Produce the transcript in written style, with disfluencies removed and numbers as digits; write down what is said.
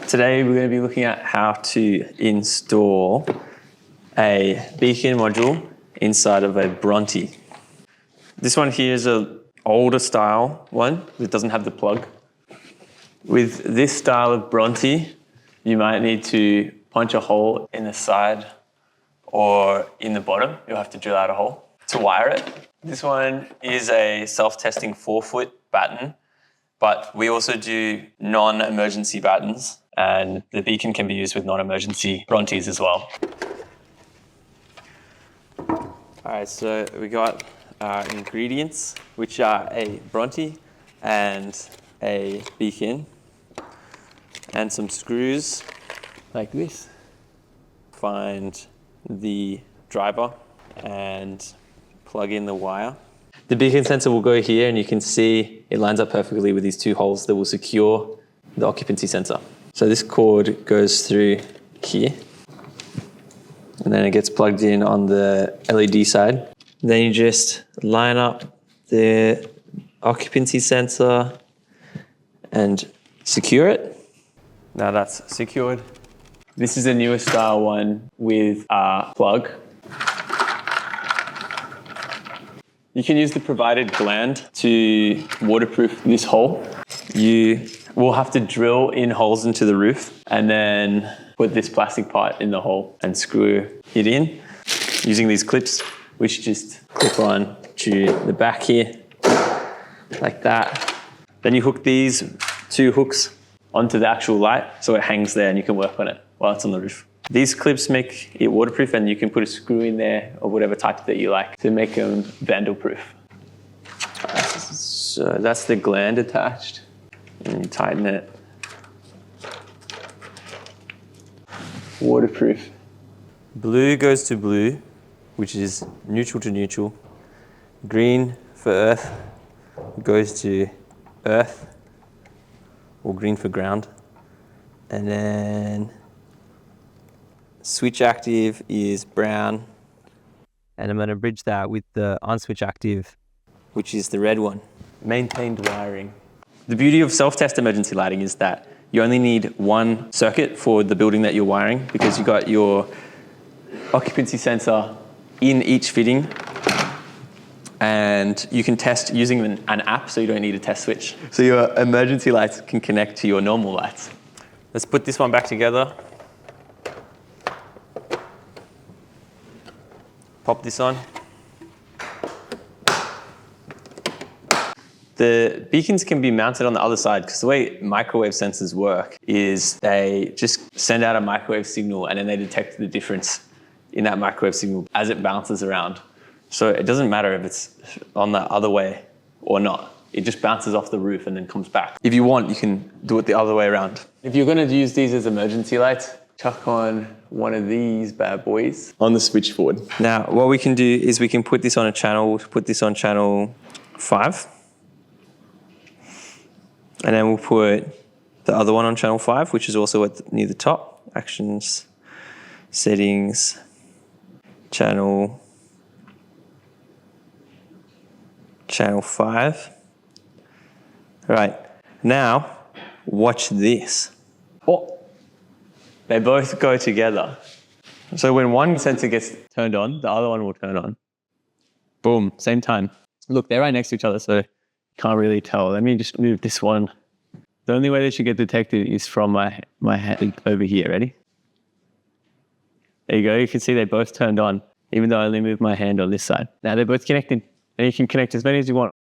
Today we're going to be looking at how to install a beacon module inside of a Bronte. This one here is an older style one that doesn't have the plug. With this style of Bronte, you might need to punch a hole in the side or in the bottom. You'll have to drill out a hole to wire it. This one is a self-testing 4-foot batten, but we also do non-emergency battens, and the beacon can be used with non-emergency Brontes as well. All right, so we got our ingredients, which are a Bronte and a beacon and some screws like this. Find the driver and plug in the wire. The beacon sensor will go here, and you can see it lines up perfectly with these two holes that will secure the occupancy sensor. So this cord goes through here, and then it gets plugged in on the LED side. Then you just line up the occupancy sensor and secure it. Now that's secured. This is a newer style one with a plug. You can use the provided gland to waterproof this hole. You will have to drill in holes into the roof and then put this plastic part in the hole and screw it in using these clips, which just clip on to the back here, like that. Then you hook these two hooks onto the actual light so it hangs there and you can work on it while it's on the roof. These clips make it waterproof, and you can put a screw in there of whatever type that you like to make them vandal-proof. So that's the gland attached, and you tighten it. Waterproof. Blue goes to blue, which is neutral to neutral. Green for earth goes to earth, or green for ground. And then switch active is brown. And I'm going to bridge that with the unswitch active, which is the red one. Maintained wiring. The beauty of self-test emergency lighting is that you only need one circuit for the building that you're wiring, because you got your occupancy sensor in each fitting, and you can test using an app, so you don't need a test switch. So your emergency lights can connect to your normal lights. Let's put this one back together. Pop this on. The beacons can be mounted on the other side, because the way microwave sensors work is they just send out a microwave signal, and then they detect the difference in that microwave signal as it bounces around. So it doesn't matter if it's on the other way or not. It just bounces off the roof and then comes back. If you want, you can do it the other way around. If you're going to use these as emergency lights, chuck on one of these bad boys on the switchboard. Now, what we can do is we can put this on a channel. We'll put this on channel 5. And then we'll put the other one on channel 5, which is also near the top. Actions, settings, channel 5. All right, now watch this. Oh, they both go together. So when one sensor gets turned on, the other one will turn on. Boom, same time. Look, they're right next to each other, so you can't really tell. Let me just move this one. The only way they should get detected is from my head over here. Ready? There you go. You can see they both turned on, even though I only moved my hand on this side. Now they're both connected, and you can connect as many as you want.